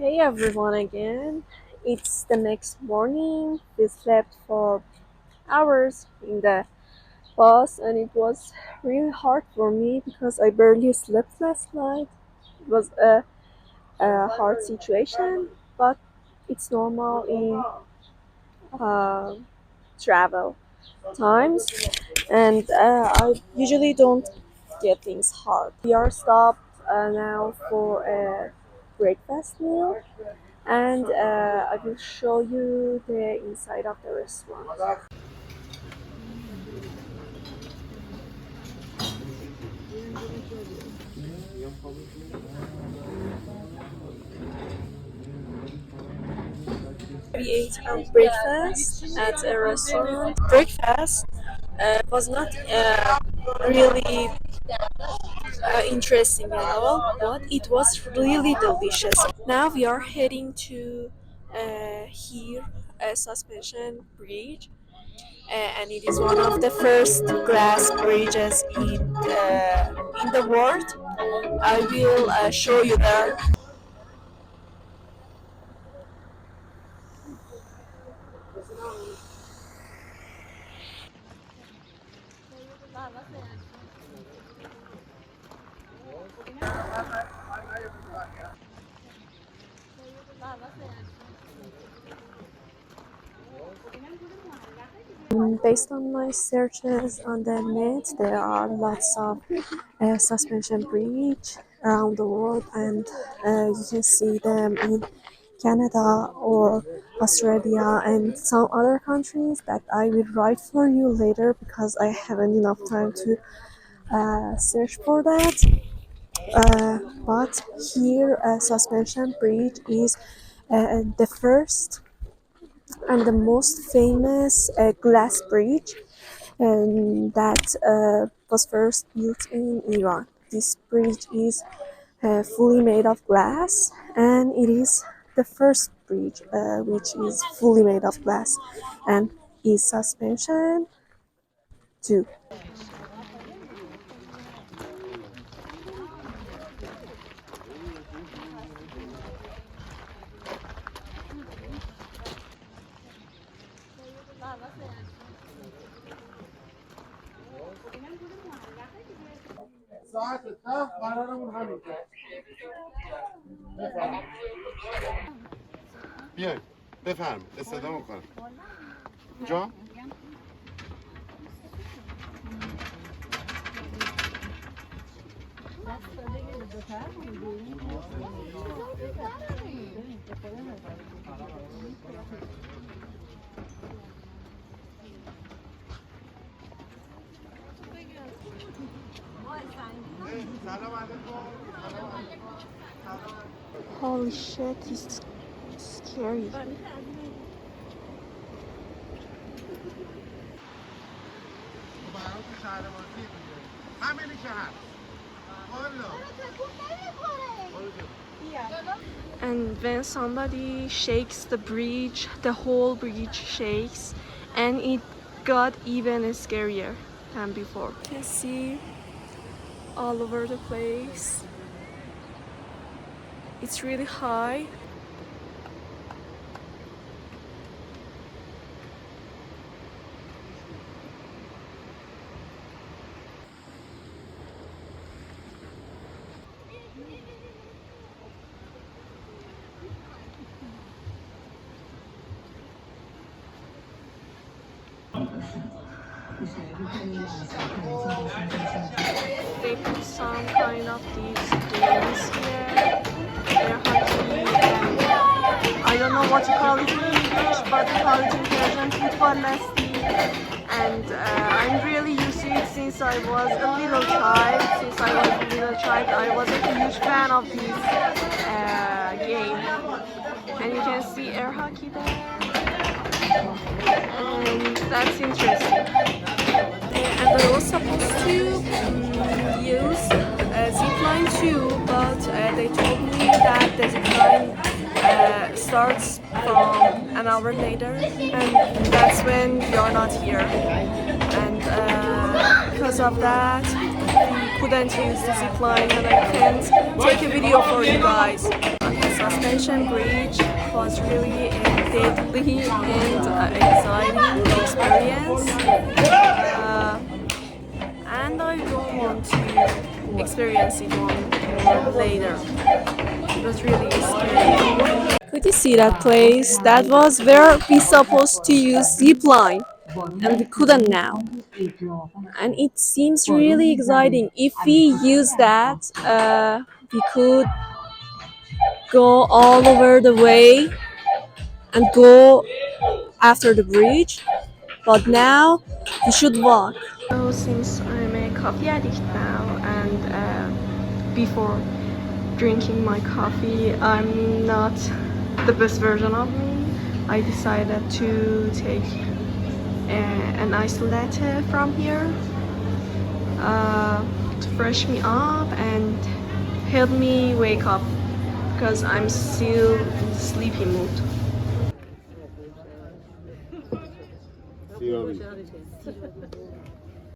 Hey everyone again. It's the next morning. We slept for hours in the bus and it was really hard for me because I barely slept last night. It was a hard situation, but it's normal in uh, travel times and I usually don't get things hard. We are stopped now for a breakfast meal and I will show you the inside of the restaurant. We ate our breakfast at a restaurant. Breakfast was not really interesting at all, but it was really delicious. Now we are heading to here a suspension bridge, and it is one of the first glass bridges in the world. I will show you there. Based on my searches on the net, there are lots of suspension bridge around the world, and you can see them in Canada or Australia and some other countries that I will write for you later because I haven't enough time to search for that. But here, suspension bridge is the first and the most famous glass bridge and that was first built in Iran. This bridge is fully made of glass, and it is the first bridge which is fully made of glass and is suspension too. ساعت تا قرارمون همینه. بیاین بفرم استفاده میکنم جا سلام علیکم. Holy shit, it's scary. برای تو شهر ماسی دیگه همینی که هست والا And when somebody shakes the bridge, the whole bridge shakes, and it got even scarier than before. You can see all over the place. It's really high. They put some kind of these games here. They're hockey and I don't know what to call it in English, but they call it in Persian football lasty. And I'm really used to it since I was a little child. I was a huge fan of this game. And you can see air hockey there. And that's interesting. And I was supposed to use a zipline too, but they told me that the zipline starts from an hour later, and that's when you're not here. And because of that, we couldn't use the zipline, and I can't take a video for you guys. suspension bridge was really a deadly and exciting experience. And I don't want to experience it one more later. It was really scary. Could you see that place? That was where we supposed to use zip line, and we couldn't now. And it seems really exciting. If we use that, we could go all over the way and go after the bridge. But now we should walk. So since I'm a coffee addict now, and before drinking my coffee, I'm not the best version of me. I decided to take an iced latte from here to fresh me up and help me wake up because I'm still in sleepy mood. See you.